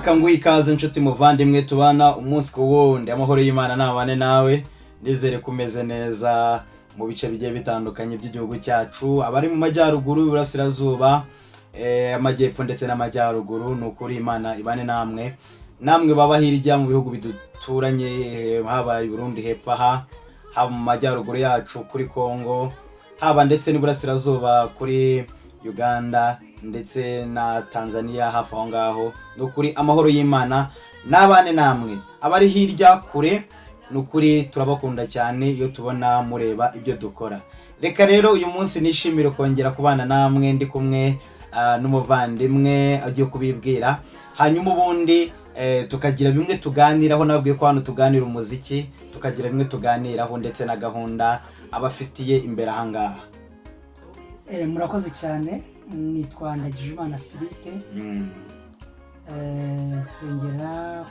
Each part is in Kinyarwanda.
reka nguhe ikaze inshuti muvandimwe tubana umunsi ku wundi. Amahoro y'Imana nabane nawe, nizere kumeze neza mu bice bigiye bitandukanye by'igihugu cyacu, abari mu majyaruguru, iburasirazuba, amajyepfo ndetse n'amajyaruguru. Nukuri Imana ibane namwe baba hirya mu bihugu biduturanye, haba i Burundi hepfo aha, haba mu majyaruguru yacu kuri Kongo, haba ndetse n'iburasirazuba kuri Uganda ndetse na Tanzania hafi aho ngaho. Nukuri amahoro y'Imana nabane namwe, abari hirya kure nukuri turabakunda cyane iyo tubona mureba ibyo dukora. Reka rero uyu munsi nishimire kongera kubana namwe, ndi kumwe n'umuvandimwe agiye kubibwira, hanyuma ubundi tukagira bimwe tuganiraho. Nababwiye ko hano tuganira umuziki, tukagira bimwe tuganiraho ndetse na gahunda abafitiye imbere aha ngaha. Murakoze cyane, nitwa Ndagijimana Philippe, sengera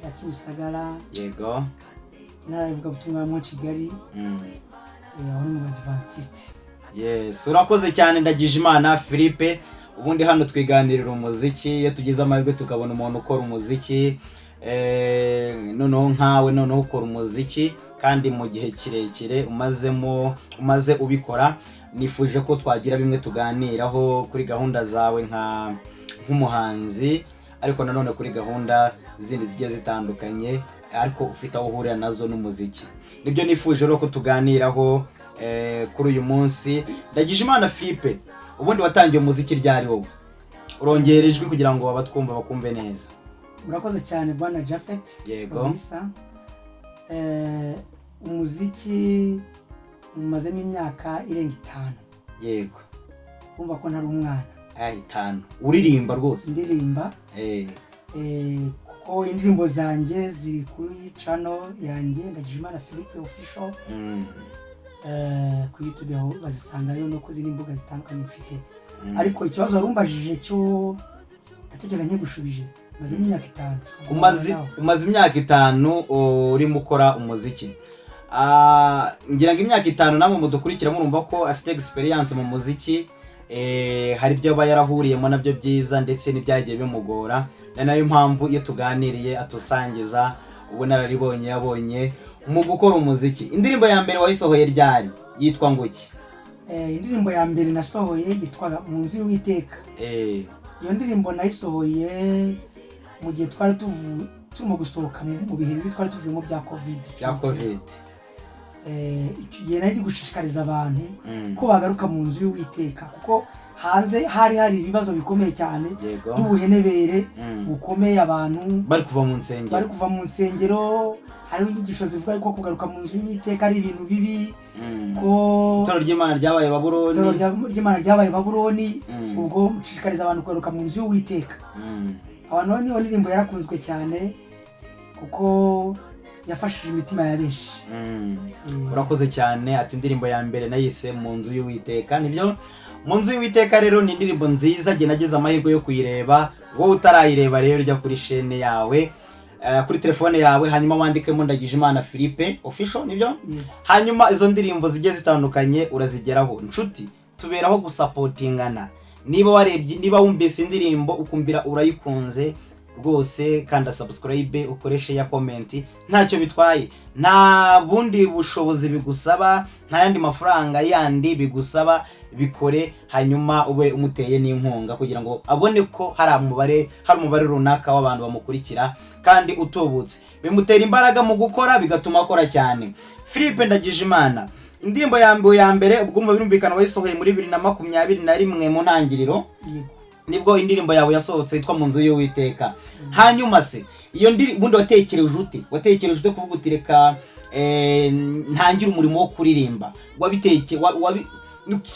ya Kimisagara, yego, intara y'Ivugabutumwa mu Kigali, aho ni mu Adventiste. Yes, urakoze cyane Ndagijimana Philippe. Ubundi hano twiganirira umuziki, iyo tugize amahirwe tukabona umuntu ukora umuziki, noneho nkawe noneho ukora umuziki kandi mu gihe kirekire umaze ubikora, nifuje ko twagira bimwe tuganiraho kuri gahunda zawe nk'umuhanzi, ariko nanone kuri gahunda zindi zigiye zitandukanye, ariko ufite aho uhurira nazo n'umuziki. Nibyo nifuje rero ko tuganiraho kuri uyu munsi. Ndagijimana Philippe, ubundi watangiye umuziki ryari wowe? Urongera ijwi kugira ngo abatwumva bakumve neza. Murakoze cyane bwana Japhet. Yego. Umuziki umazemo imyaka irenga 5. Yego. Umva ko ntari umwana. 5. Uririmba rwose? Ndirimba. Kuko indirimbo zanjye ziri kuri channel yanjye Ndagijimana Philippe official. Ku YouTube aho bazisangayo no kuzindi mbuga zitandukanye mfite. Ariko ikibazo warumbajije cyo ndatekereza nkigushubije. Maze imyaka 5. Umaze imyaka 5 urimo ukora umuziki. Ngira ngo imyaka 5 namwe mudukurikira murumva ko afite experience mu muziki. Hari ibyo bayarahuriyemo nabyo byiza ndetse n'ibyagiye bimugora. Nayo mpamvu iyo tuganiriye atusangiza ubunararibonye yabonye mu gukora umuziki. Indirimbo ya mbere wayisohoye ryari yitwa nguki? Indirimbo ya mbere nasohoye yitwa Mu nzu y'Uwiteka. Iyo ndirimbo nayisohoye mu gihe twari turimo gusohoka mu bihe bibi twari tuvuyemo bya COVID. Icyo gihe nari gushishikariza abantu ko bagaruka mu nzu y'Uwiteka, kuko hanze hari ibibazo bikomeye cyane by'ubuhenebere bukomeye, abantu bari kuva mu nsengero, hari inyigisho zivuga ko kugaruka mu nzu y'Uwiteka ari ibintu bibi, ko Itorero ry'Imana ryabaye Babuloni. Ubwo nshishikariza abantu kugaruka mu nzu y'Uwiteka. Abantu niyo ndirimbo yarakunzwe cyane kuko yafashije imitima ya benshi. Urakoze cyane. Ati indirimbo ya mbere nayise Mu nzu y'Uwiteka. Nibyo, Mu nzu y'Uwiteka rero ni indirimbo nziza, nge nagize amahirwe yo kuyireba. Wowe utarayireba rero jya kuri chaîne yawe, kuri telefone yawe, hanyuma wandikemo Ndagijimana Philippe official. Nibyo, hanyuma izo ndirimbo zigiye zitandukanye urazigeraho. Nshuti, tuberaho gusapotingana. Niba wumvise indirimbo ukumvira urayikunze rwose, kanda subscribe, ukoreshe ya comment, ntacyo bitwaye. Nta bundi bushobozi bigusaba, nta yandi mafaranga yandi bigusaba. Bikore hanyuma ube umuteye n'inkunga kugira ngo abone ko hari umubare runaka w'abantu bamukurikira kandi utubutse. Bimutera imbaraga mu gukora, bigatuma akora cyane. Philippe Ndagijimana, indirimbo ya mbere ubwo birumvikana wayisohoye muri 2021 mu ntangiriro. Nibwo indirimbo yawe yasohotse yitwa Mu nzu y'Uwiteka. Hanyuma se iyo bundi watekereje ute kuvuga uti reka ntangira umurimo wo kuririmba? Niki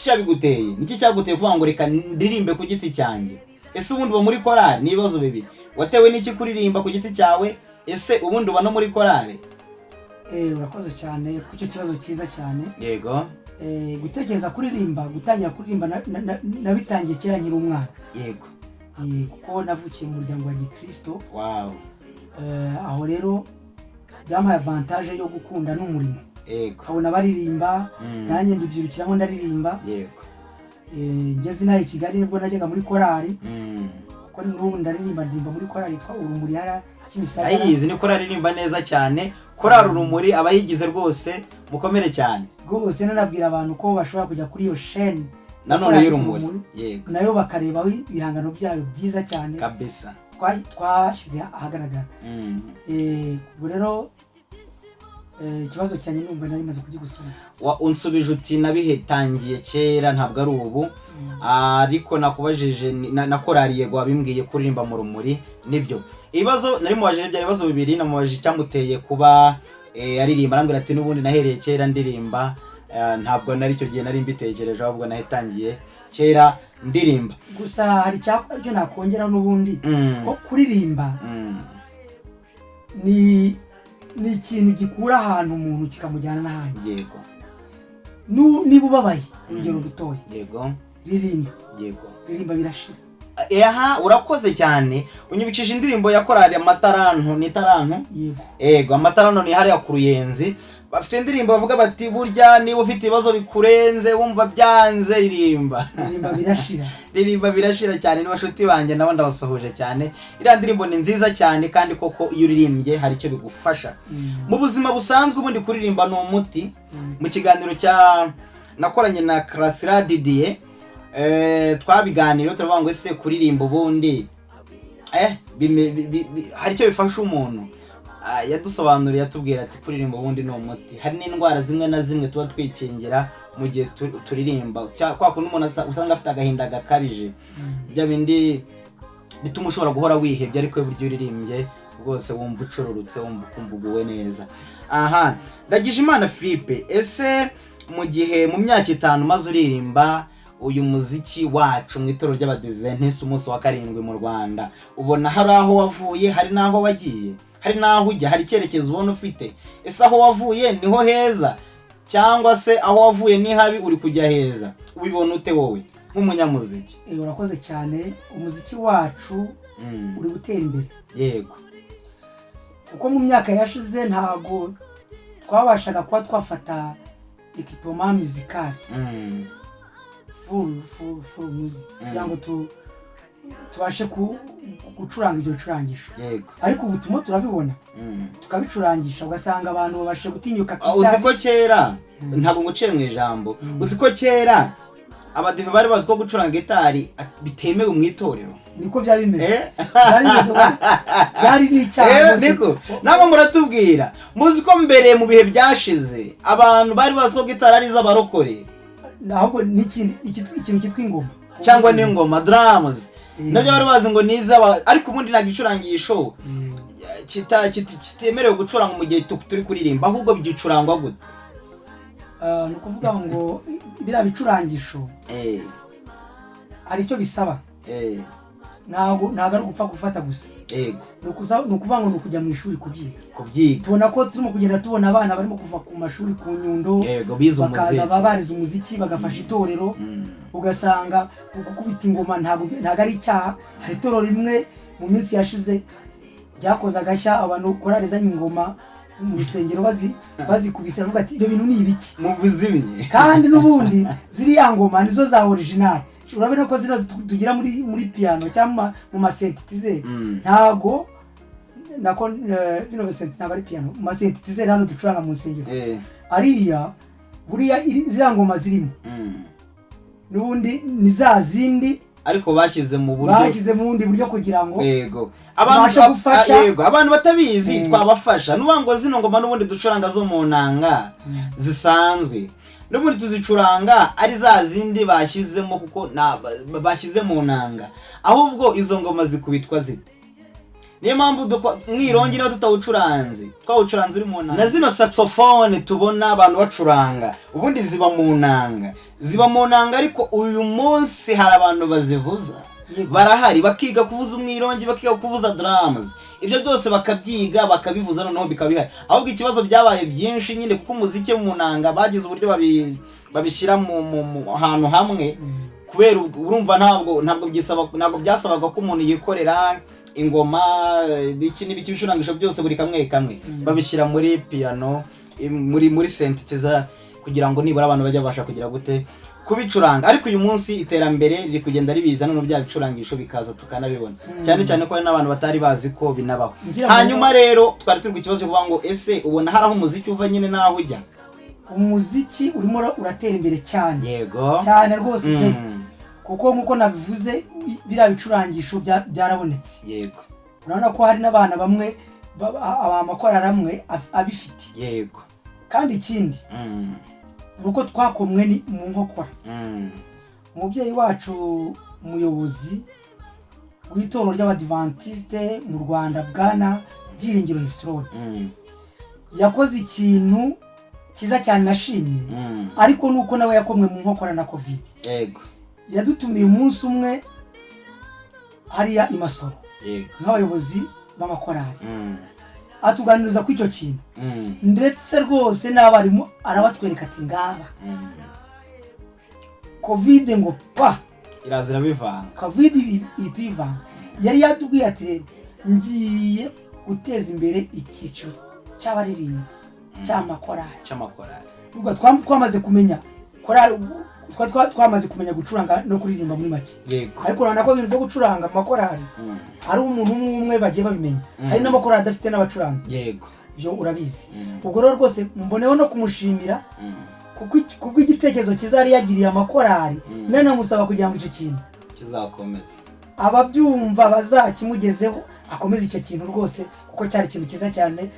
cyaguteye kuvuga ngo reka ndirimbe ku giti cyanjye? Ese ubundi uba muri korali? Ni ibibazo bibiri. Watewe n'iki kuririmba ku giti cyawe? Ese ubundi uba no muri korali? Urakoze cyane ku cyo kibazo cyiza cyane. Yego. Gutangira kuririmba nabitangiye kera nkiri umwana. Yego. Kuko navukiye mu muryango wa Gikristo. Wow. Aho rero byampaye avantage yo gukunda n'umurimo. Yego. Kabona baririmba, nanjye mbibyirukiramo ndaririmba. Yego. Ngeze nayo Kigali nibwo najyaga muri korali. ko n'ubu ndaririmba muri korali yitwa Urumuri hara Kimisagara. Ayizi ni korali ririmba neza cyane, korali Urumuri abayigize rwose mukomere cyane. Rwose nanabwira abantu ko bashobora kujya kuri iyo chaîne nanone y'Urumuri, yego, nayo bakareba ibihangano byayo byiza cyane kabisa twashyize ahagaragara. Ubwo rero ikibazo cyane numva nari maze kugigusubiza. Unsubije uti nabihetangiye kera ntabwo ari ubu, ariko nakubajije na korali yego wabimbwiye kuririmba mu Rumuri nibyo. Ibibazo nari mubajije byari ibibazo bibiri, namubajije icyamuteye kuba aririmba, arambwira ati n'ubundi nahereye kera ndirimba, ntabwo nari icyo gihe nari mbitekereje, ahubwo nahetangiye kera ndirimba. Gusa hari icyo nakongera n'ubundi ko kuririmba ni ikintu gikura ahantu umuntu kikamujyana n'ahandi. Yego. Niba ubabaye urugero rutoya, yego, ririmba. Yego, ririmba birashira. Urakoze cyane, unyibukije indirimbo ya korali Amataranto, ni Taranto? Yego, Amataranto ni hariya ku Ruyenzi. Bafite indirimbo bavuga bati burya niba ufite ibibazo bikurenze wumva byanze ririmba. Ririmba birashira. Ririmba birashira cyane, n'abashuti banjye nabo ndabasohoje cyane. Iriya ndirimbo ni nziza cyane kandi koko iyo uririmbye hari icyo bigufasha. Mu buzima busanzwe ubundi kuririmba ni umuti. Mu kiganiro nakoranye na Karasira Didier, twabiganiro turavuga ngo ese kuririmba ubundi hari icyo bifasha umuntu. Yadusobanuriye atubwira ati kuririmba ubundi ni umuti. Hari n'indwara zimwe na zimwe tuba twikingira mu gihe turirimba, kwa kuntu umuntu usanga afite agahinda gakabije, bya bindi bituma ushobora guhora wihebye, ariko buryo uririmbye rwose wumva ucururutse, wumva ukumbuguwe neza. Ndagijimana Philippe, ese mu gihe mu myaka 5 maze uririmba uyu muziki wacu mu itorero ry'Abadventiste umunsi wa 7 mu Rwanda, ubona hari aho wavuye, hari naho wagiye, hari naho ujya, hari icyerekezo ubona ufite? Ese aho wavuye niho heza cyangwa se aho wavuye ni habi uri kujya heza? Ubibona ute wowe nk'umunyamuziki? Urakoze cyane. Umuziki wacu uri gutera imbere. Yego. Kuko mu myaka yashize ntago twabashaga kuba twafata equipment musical full music cyangwa tubashe gucuranga ibyo bicurangisho. Yego. Ariko ubu tumo turabibona tukabicurangisha, ugasanga abantu babashe gutinyuka. Uziko kera ntabwo nguciye mu ijambo, uziko kera abadive bari bazi ko gucuranga gitari bitemewe mu itorero. Niko byari bimeze. Byari n'icyaha. Niko nabo muratubwira, muzi ko mbere mu bihe byashize abantu bari bazi ko gitari ari z'abarokore, ahubwo ikintu cyitwa ingoma cyangwa n'ingoma drums, nabyo bari bazi ngo niza, ariko ubundi nta gicurangisho kitemerewe gucuranga mu gihe turi kuririmba, ahubwo bigicurangwa gute? Ni ukuvuga ngo biriya bicurangisho hari icyo bisaba. Ntabwo ari gupfa gufata gusa. Yego. Ni ukuvuga ngo ni ukujya mu ishuri kubyiga. Tubona ko turimo kugenda tubona abana barimo kuva ku mashuri ku Nyundo, bakaza barize umuziki bagafasha itorero, ugasanga gukubita ingoma ntabwo ari icyaha. Hari itorero rimwe mu minsi yashize ryakoze agashya, abantu korarezanye ingoma mu rusengero bazikubise, bavuga ati ibyo bintu ni ibiki mu buzimye, kandi n'ubundi ziriya ngoma nizo za original. Urabona ko zino tugira muri piano cyangwa mu masynthesizer, ntago nako bino ntabwo ari piano, mu masynthesizer hano ducuranga mu nsengero ariya buriya ziriya ngoma zirimo n'ubundi ni za zindi, ariko bashyize mu bundi buryo kugira ngo yego abantu batabizi twabafasha. Nuvuga ngo zino ngoma n'ubundi ducuranga zo mu nanga zisanzwe, n'ubundi tuzicuranga ari za zindi bashyizemo, kuko bashyize mu nanga, ahubwo izo ngoma zikubitwa zite. Niyo mpamvu mwirongi niba tutawucuranze, twawucuranze uri mu nanga. Na zino saxophone tubona abantu bacuranga ubundi ziba mu nanga, ariko uyu munsi hari abantu bazivuza, barahari bakiga kuvuza umwirongi, bakiga kuvuza drums, ibyo byose bakabyiga bakabivuza, noneho bikabihari. Ahubwo ikibazo byabaye byinshi nyine, kuko umuziki mu nanga bagize uburyo babishyira mu hantu hamwe, kubera urumva ntabwo byasabaga ko umuntu yikorera ingoma n'ibiki bicurangisho byose buri kamwe babishyira muri piano, muri synthesizer, kugira ngo nibura abantu bajya babasha kugira gute kubicuranga. Ariko uyu munsi iterambere riri kugenda ribiza none bya bicurangisho bikaza tukanabibona cyane cyane ko n'abantu batari bazi ko binabaho. Hanyuma rero twari turi ku kibazo kuvuga ngo ese ubona hari aho umuziki uva nyine naho ujya? Umuziki urimo uratera imbere cyane. Yego cyane rwose pe, kuko nkuko nabivuze bira bicurangisho byarabonetse. Yego urabona ko hari n'abana bamwe amakorari amwe abifite. Yego kandi ikindi nuko twakomwe ni mu nkokora. Umubyeyi wacu umuyobozi w'itorero ry'Abadiventiste mu Rwanda Bwana Byiringiro Hesron yakoze ikintu kiza cyane nashimye, ariko nuko nawe yakomwe mu nkokora na Covid. Yego yadutumiye umunsi umwe hariya i Masoro nk'abayobozi b'amakorari, atuganiriza ku icyo kintu ndetse rwose n'abarimu arabatwereka ati ngaba Covid ngo pa irazira bivanga. Covid itivanga. Yari yatubwiye ati rero ngiye guteza imbere icyiciro cy'abaririmbyi cy'amakorari. Ubwo twamaze kumenya korari, twamaze kumenya gucuranga no kuririmba muri make. Ariko urabona ko ibintu byo gucuranga amakorari ari umuntu umwe bagiye babimenya. Hari n'amakorari adafite n'abacuranzi. Yego ibyo urabizi. Ubwo rero rwose mboneho no kumushimira kuko igitekerezo kizari yagiriye amakorari, nanamusaba kugira ngo icyo kintu kizakomeza, ababyumva bazakimugezeho akomeza icyo kintu rwose, kuko cyari ikintu cyiza cyane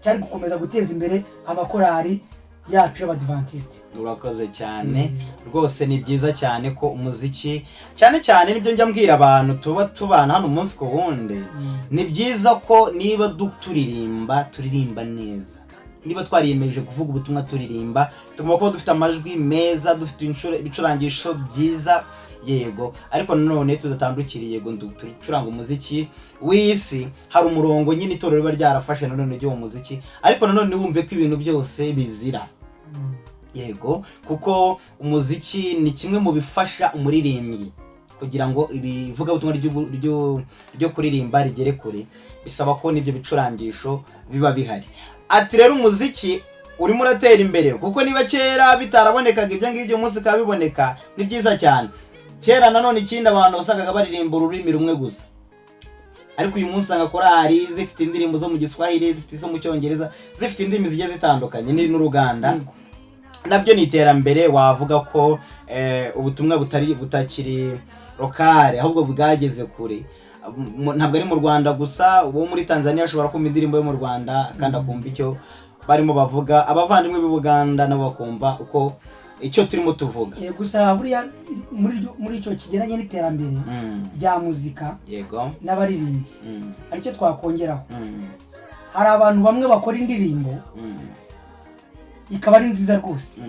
cyari gukomeza guteza imbere amakorari yacu y'Abadiventiste. Urakoze cyane rwose, ni byiza cyane ko umuziki cyane cyane nibyo njya mbwira abantu tuba tubana hano umunsi ku wundi, ni byiza ko niba turirimba neza, niba twariyemeje kuvuga ubutumwa turirimba, tugomba kuba dufite amajwi meza, dufite ibicurangisho byiza. Yego ariko nanone tudatandukiriye yego turicuranga umuziki w'isi, hari umurongo nyine itorero riba ryarafashe nanone ryo mu muziki, ariko nanone wumve ko ibintu byose bizira. Yego kuko umuziki ni kimwe mu bifasha umuririmbyi kugira ngo ibivuga ubutumwa ryo kuririmba rigere kure, bisaba ko n'ibyo bicurangisho biba bihari. Ati rero umuziki urimo uratera imbere, kuko niba kera bitarabonekaga ibyo ngibyo umunsi kabiboneka, ni byiza cyane. Kera nanone ikindi abantu wasangaga baririmba ururimi rumwe gusa, ariko uyu munsi usanga korari zifite indirimbo zo mu Giswahili, zifite izo mu Cyongereza, zifite indimi zigiye zitandukanye n'uruganda. Nabyo ni iterambere, wavuga ko ubutumwa butakiri lokale, ahubwo bwageze kure. Ntabwo ari mu Rwanda gusa, uwo muri Tanzania ashobora kumva indirimbo yo mu Rwanda kandi akumva icyo barimo bavuga, abavandimwe b'u Buganda nabo bakumva uko icyo turimo tuvuga. Gusa buriya muri icyo kigeranye n'iterambere rya muzika n'abaririmbyi, aricyo twakongeraho. Hari abantu bamwe bakora indirimbo ikaba ari nziza rwose,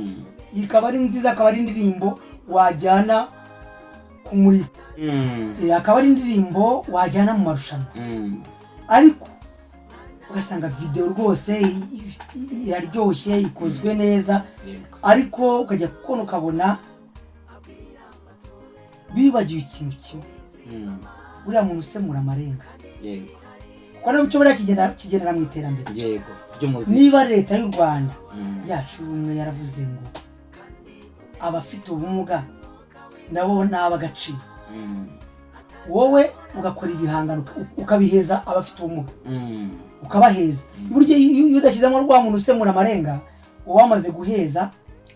ikaba ari nziza, akaba ari indirimbo wajyana kumurika, akaba ari indirimbo wajyana mu marushanwa, ariko ugasanga video rwose iraryoshye, ikozwe neza, ariko ukajya kubona ukabona bibagiwe ikintu kimwe, uriya muntu usemura amarenga. Kuko nabyo buriya kigendera mu iterambere. Niba leta y'u Rwanda yacu umwe yaravuze ngo abafite ubumuga nabo n'abagaciro, wowe ugakora ibihangano ukabiheza abafite ubumuga, ukabaheza. Burya iyo udashyizemo rwa muntu usemura amarenga, uba wamaze guheza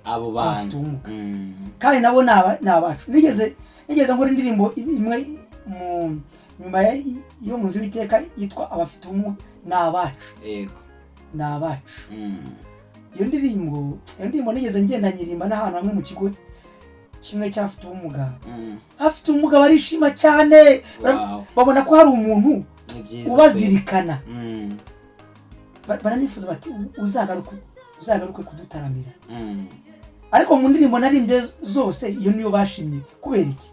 abo bafite ubumuga, kandi nabo ni abacu. Nigeze nkora indirimbo imwe nyuma yo mu nzu y'Uwiteka yitwa abafite ubumuga ni abacu. Ni abacu. Iyo ndirimbo nigeze ngenda nyirimba n'ahantu hamwe mu kigo kimwe cy'abafite ubumuga. Abafite ubumuga barishima cyane, babona ko hari umuntu ubazirikana, baranifuza bati uzagaruke kudutaramira. Ariko mu ndirimbo narimbye zose iyo niyo bashimye. Kubera iki?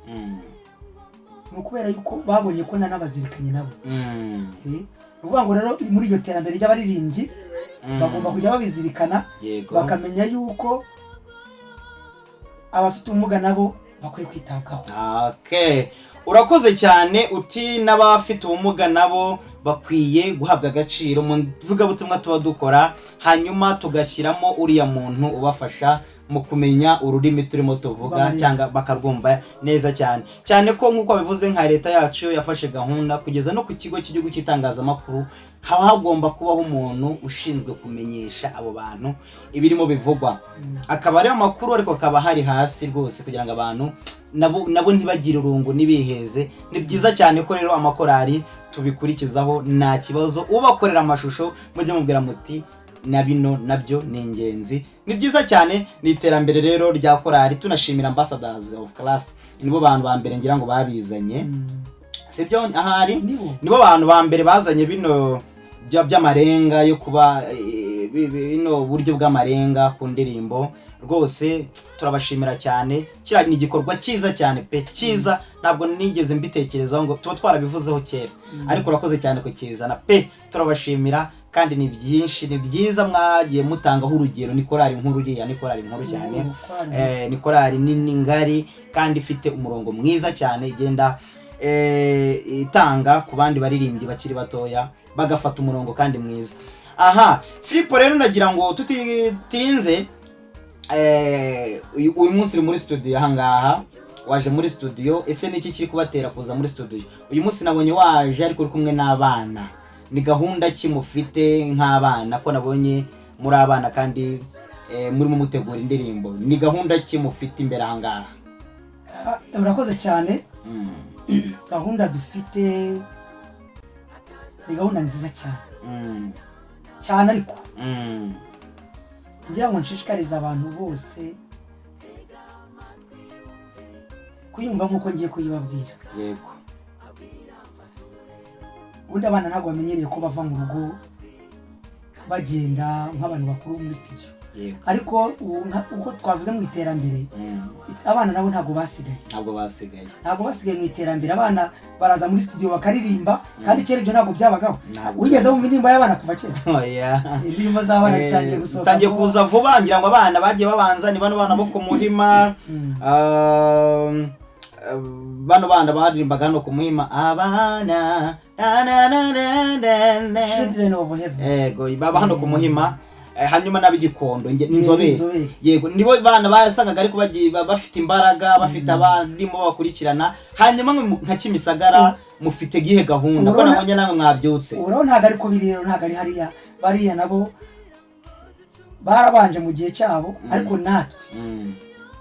Ni ukubera yuko babonye ko nanabazirikanye nabo. Uvuga ngo rero muri iyo terambere ry'abaririmbyi bagomba kujya babizirikana, bakamenya yuko abafite ubumuga nabo bakwiye kwitabwaho. Urakoze cyane, uti n'abafite ubumuga nabo bakwiye guhabwa agaciro mu vugabutumwa tuba dukora, hanyuma tugashyiramo uriya muntu ubafasha mu kumenya ururimi turimo tuvuga cyangwa bakarwumva neza cyane cyane ko nk'uko bivuze nka leta yacu yafashe gahunda kugeza no ku kigo cy'igihugu cy'itangazamakuru haba hagomba kubaho umuntu ushinzwe kumenyesha abo bantu ibirimo bivugwa, akaba ari amakuru ariko akaba hari hasi rwose kugira ngo abantu nabo ntibagire urungu n'ibiheze. Ni byiza cyane ko rero amakorari tubikurikizaho nta kibazo, ubakorera amashusho mujye mubwira muti na bino nabyo ni ingenzi. Ni byiza cyane, ni iterambere rero rya korari. Tunashimira Ambassadors of Christ, nibo bantu ba mbere ngira ngo babizanye, sibyo? Ahari nibo bantu ba mbere bazanye bino by'amarenga yo kuba bino buryo bw'amarenga ku ndirimbo. Rwose turabashimira cyane, kira ni igikorwa cyiza cyane pe, cyiza. Ntabwo nigeze mbitekerezaho ngo tuba twarabivuzeho kera, ariko urakoze cyane ko kizana pe. Turabashimira kandi ni byinshi, ni byiza mwagiye mutangaho urugero. Ni korari nkuru iriya, ni korari nkuru cyane, ni korari nini ngari kandi ifite umurongo mwiza cyane, igenda itanga ku bandi baririmbyi bakiri batoya bagafata umurongo kandi mwiza. Aha Filipo rero ndagira ngo tutitinze, uyu munsi uri muri studio ahangaha, waje muri studio. Ese niki kiri kubatera kuza muri studio uyu munsi? Nabonye waje ariko uri kumwe n'abana, ni gahunda ki mufite nk'abana ko nabonye muri abana kandi murimo mutegura indirimbo? Ni gahunda ki mufite imbere ahangaha? Urakoze cyane. Gahunda dufite ni gahunda nziza cyane cyane, ariko ngira ngo nshishikarize abantu bose kuyumva nk'uko ngiye kuyibabwira. Yego, ubundi abana ntabwo bamenyereye ko bava mu rugo bagenda nk'abantu bakuru muri studio. Ariko uko twavuze mu iterambere, abana nabo ntabwo basigaye mu iterambere. Abana baraza muri studio bakaririmba, kandi kera ibyo ntabwo byabagaho. Wigeze mu indirimbo y'abana kuva kera? Indirimbo z'abana zitangiye gusohoka, tangiye kuza vuba. Ngira ngo abana bagiye babanza ni bano bana bo ku Muhima, bano bana baririmbaga hano ku Muhima, abana Children of Heaven. Yego, baba hano ku Muhima. Hanyuma n'ab'Igikondo n'inzobere. Yego, nibo bana basangaga ariko bafite imbaraga, bafite abarimo bakurikirana. Hanyuma nka Kimisagara mufite gihe gahunda ko nabonye namwe mwabyutse? Uraho ntago ariko birero, ntago ari hariya. Bariya nabo barabanje mu gihe cyabo, ariko natwe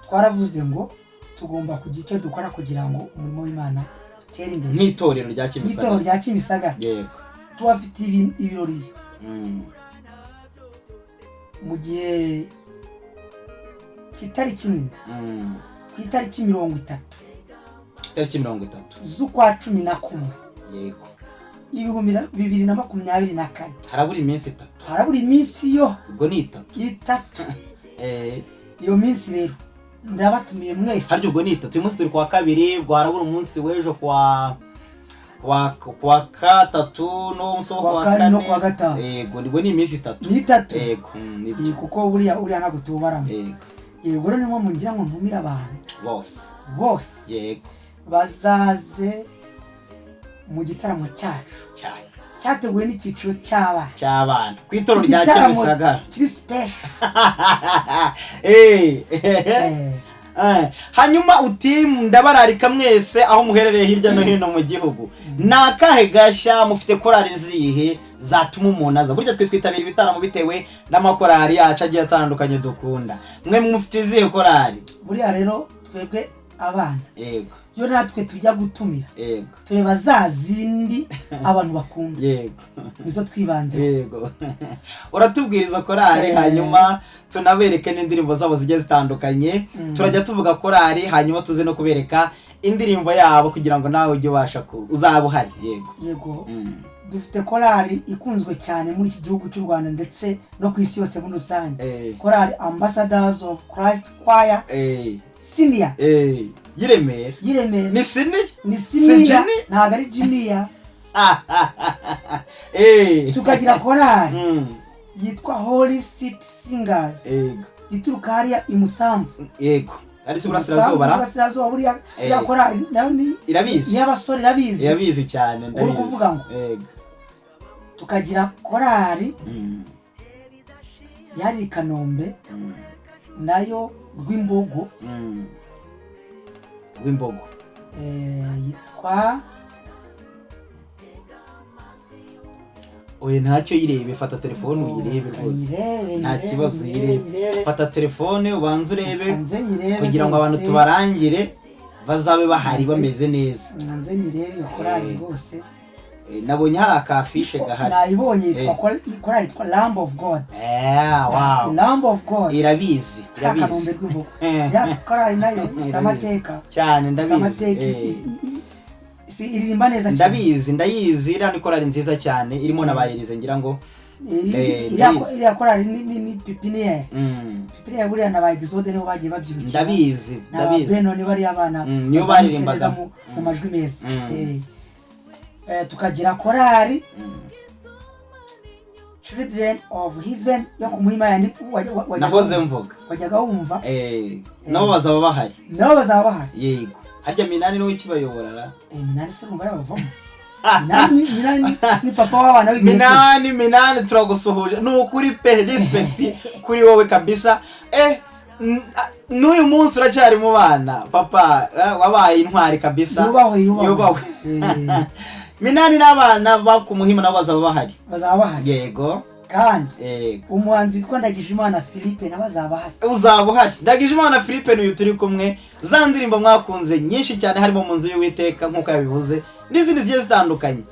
twaravuze ngo tugomba kugira icyo dukora kugira ngo umurimo w'Imana utere imbere. Nk'itorero rya Kimisagara. Yego, tubafite ibirori mu gihe kitari kinini, ku itariki 30 z'ukwa 11. Yego, 2024. harabura iminsi 3. Harabura iminsi yo, ubwo ni 3. Iyo minsi rero ndabatumiye mwese. Haryo ubwo ni 3. Uyu munsi turi kwa kabiri, ubwo harabura umunsi w'ejo kwa gatatu no munsi wa kane no kwa gatanu. Yego, nibwo ni iminsi 3. Ni 3. Yego, nibyo kuko buriya ntabwo tubaramo. Yego, rero niho mungira ngo ntumira abantu bose. Yego, bazaze mu gitaramo cyacu cyateguwe n'icyiciro cy'abana ku itorero rya Kimisagara. Kiri special. Hanyuma uti ndabararika mwese aho muherereye hirya no hino mu gihugu, nakahe gashya mufite korari zihe zatuma umuntu aza? Burya twe twitabira ibitaramo bitewe n'amakorari yacu agiye atandukanye dukunda. Mwe mufite izihe korari? Buriya rero twebwe abana, yego, yo natwe tujya gutumira, yego, tureba za zindi abantu bakunda, yego, nizo twibanze. Yego, uratubwira izo korari hanyuma tunabereke n'indirimbo zabo zigiye zitandukanye. Turajya tuvuga korari hanyuma tuze no kubereka indirimbo yabo kugira ngo nawe ujye ubasha uzaba uhari. Yego, dufite korari ikunzwe cyane muri iki gihugu cy'u Rwanda ndetse no ku isi yose muri rusange. Korari Ambassadors of Christ Choir Senior. Yiremera. Ni Senior. Ntabwo ari Junior. Tukagira korari yitwa Holy City Singers. Ituruka hariya i Musambu. Yego, ari Burasirazuba. Buriya ya korari nayo ni irabizi. Y'abasore irabizi. Irabizi cyane ndabizi. Uri kuvuga ngo tukagira korali yari Kanombe nayo Rwimbogo yitwa oye ntacyo yirebe, fata telefone uyirebe rwose nta kibazo yirebe, fata telefone ubanze urebe kugira ngo abantu tubarangire bazabe bahari bameze neza. Nze nyirebe korali rwose nabonye hari akafishe gahari nayibonye yitwa korali yitwa Lamb of God. Wow, Lamb of God irabizi Kanombe Rwimbogo ya korali nayo amateka cyane ndabizi iririmba neza cyane ndayizi iriya ni korali nziza cyane irimo nabayirize ngira ngo iriya korali ni pipiniere buriya na Exode niho bagiye babyirukira ndabizi Beno ni bari abana niyo baririmbaga mu majwi meza. Tukagira korali Children of Heaven yo ku Muhima yandi nahoze mvuga wajyaga wumva nabo bazaba bahari yego. Harya Minani niwe kibayobora Minani se umva yavamo Minani ni papa w'abana Minani turagusuhuje nukuri pe respect kuri wowe kabisa. N'uyu munsi uracyari mu bana papa wabaye intwari kabisa, yubawe Minani n'abana ba ku Muhima nabo bazaba bahari yego. Kandi umuhanzi witwa Ndagijimana Philippe n'abazaba hari uzaba uhari. Ndagijimana Philippe n'uyu turi kumwe, za ndirimbo mwakunze nyinshi cyane harimo mu nzu y'Uwiteka nk'uko yabivuze n'izindi zigiye zitandukanye,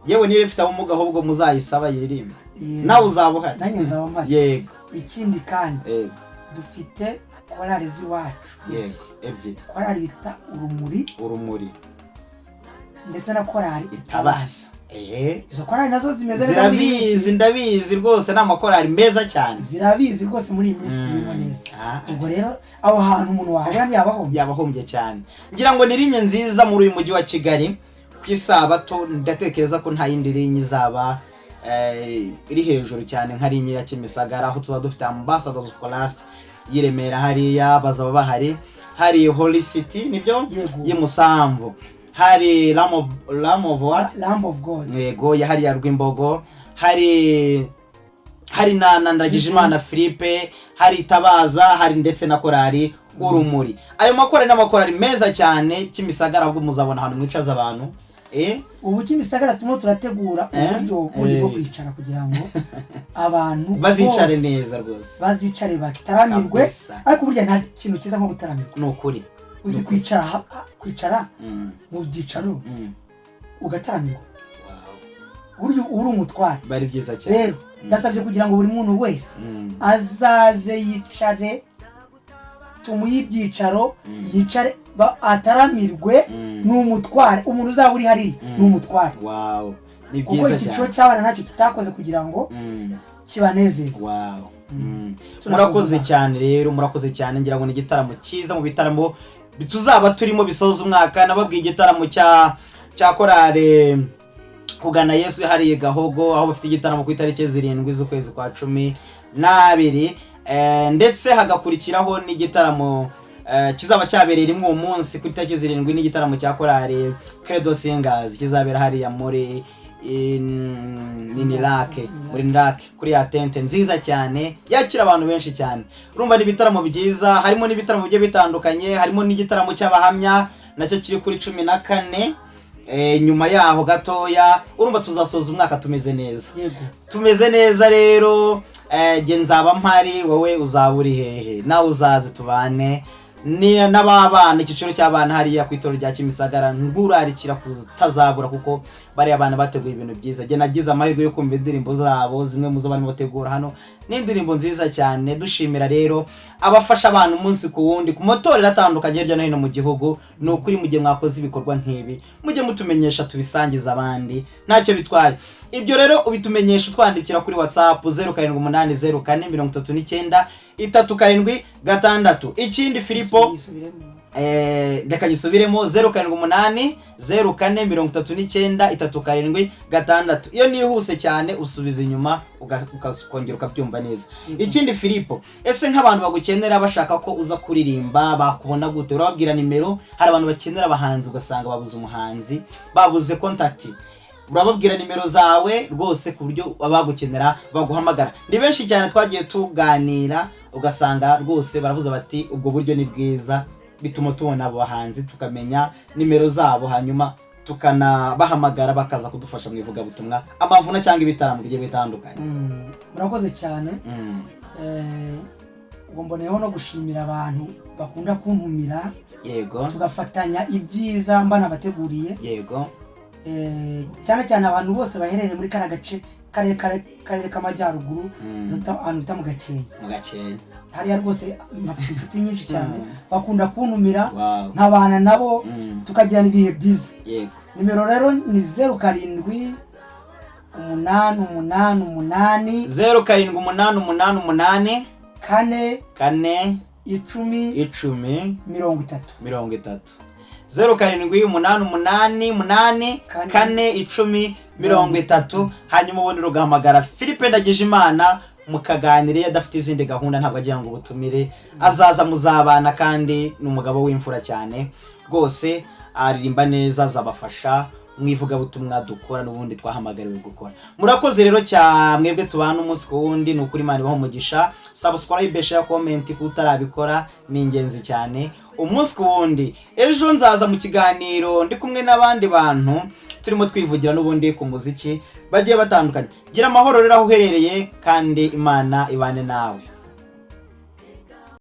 yewe niba ifite ubumuga ahubwo muzayisaba yiririmba nawe uzaba uhari. nanjye nzaba mpari yego. Ikindi kandi dufite korali z'iwacu ebyiri, korali bita urumuri ndetse na korali Itabaza. Izo korali nazo zimeze neza, ndabizi rwose ni amakorali meza cyane, zirabizi rwose muri iyi minsi zirimo neza. Ubwo rero aho hantu umuntu wahera yabahombye cyane. Ngira ngo ni linye nziza muri uyu mujyi wa Kigali ku Isabato, ndatekereza ko nta yindi linye izaba iri hejuru cyane nka linye ya Kimisagara, aho tuba dufite Ambassadors of Christ y'Iremera hariya bazaba bahari, hari Holy City nibyo y'Musambu, hari Lamb of God yego yahari ya Rwimbogo, hari na Ndagijimana Philippe, hari Itabaza, hari ndetse na korali Urumuri. Ayo makorali n'amakorali meza cyane Kimisagara, ahubwo muzabona ahantu mwicaza abantu ubu Kimisagara turimo turategura uburyo bwo kwicara kugira ngo abantu bazicare neza rwose, bazicare bataramirwe. Ariko burya nta kintu kiza nko gutaramirwa, ni ukuri uzi kwicara mu byicaro ugataramirwa buryo uri umutware bari byiza cyane. Rero ndasabye kugira ngo buri muntu wese azaze yicare, tumuye ibyicaro yicare ataramirwe, n'umutware. Umuntu uzaba uri hari n'umutware. Ni byiza cyane kuko icyiciro cy'abana ntacyo kitakoze kugira ngo kibanezeze. Murakoze cyane rero, murakoze cyane. Ngira ngo ni igitaramo cyiza mu bitaramo tuzaba turimo bisoza umwaka. Nababwiye igitaramo cya korali Kugana Yesu hariye Gahogo, aho bafite igitaramo ku itariki 7 z'ukwezi kwa 12, ndetse hagakurikiraho n'igitaramo kizaba cyabereye rimwe umunsi ku itariki 7 n'igitaramo cya korali Credo Singers kizabera hariya muri muri Nirake kuri ya tente nziza cyane yakira abantu benshi cyane. Urumva ni ibitaramo byiza, harimo n'ibitaramo bigiye bitandukanye, harimo n'igitaramo cy'abahamya nacyo kiri kuri 14. Nyuma yaho gatoya urumva tuzasoza umwaka tumeze neza. Tumeze neza rero, nzaba mpari, wowe uzaba uri hehe? Nawe uzaze tubane n'ababana icyiciro cy'abana hariya ku itoro rya Kimisagara, ngurarikira kutazabura kuko bari abana bateguye ibintu byiza. Nagize amahirwe yo kumva indirimbo zabo, zimwe muzo barimo bategura hano n'indirimbo nziza cyane. Dushimira rero abafasha abantu umunsi ku wundi ku matorero atandukanye hirya no hino mu gihugu. Ni ukuri mu gihe mwakoze ibikorwa nk'ibi mujye mutumenyesha tubisangiza abandi, ntacyo bitwaye. Ibyo rero ubitumenyesha twandikira kuri WhatsApp 07804376. Ikindi Filipo reka gisubiremo 07804376. Iyo nihuse cyane usubiza inyuma ukongera ukabyumva neza. Ikindi Filipo, ese nk'abantu bagukenera bashaka ko uza kuririmba bakubona gute? Urababwira nimero. Hari abantu bakenera abahanzi ugasanga babuze umuhanzi, babuze contact. urababwira nimero zawe rwose ku buryo abagukenera baguhamagara. Ni benshi cyane twagiye tuganira ugasanga rwose baravuze bati ubwo buryo ni bwiza, bituma tubona abo bahanzi tukamenya nimero zabo, hanyuma tukanabahamagara bakaza kudufasha mu ivugabutumwa, amavuna cyangwa ibitaramo bigiye bitandukanye. Murakoze cyane. Ubwo mboneyeho no gushimira abantu bakunda kuntumira, yego, tugafatanya ibyiza mba nabateguriye, yego, cyane cyane abantu bose baherereye muri kara gace karere k'amajyaruguru, ahantu bita mu Gakenke. Hariya rwose mpafite inshuti nyinshi cyane bakunda kuntumira, nkabana nabo tukagirana ibihe byiza. Nimero rero ni 07 888 07 kane 10 30 07 888 4 10 hanyuma ubundi rugahamagara Philippe Ndagijimana mukaganire, adafite izindi gahunda, ntabwo agira ngo ubutumire, azaza muzabana kandi n'umugabo w'imfura cyane rwose, aririmba neza, azabafasha mwivuga butumwa dukora n'ubundi twahamagariwe gukora. Murakoze rero cyane mwebwe tubana umunsi ku wundi, ni ukuri Imana ibaho umugisha. Subscribe, share, comment kutarabikora ni ingenzi cyane. Umunsi ku wundi ejo nzaza mu kiganiro ndi kumwe n'abandi bantu turimo twivugira n'ubundi ku muziki bagiye batandukanye. Gira amahoro rero aho uherereye kandi Imana ibane nawe.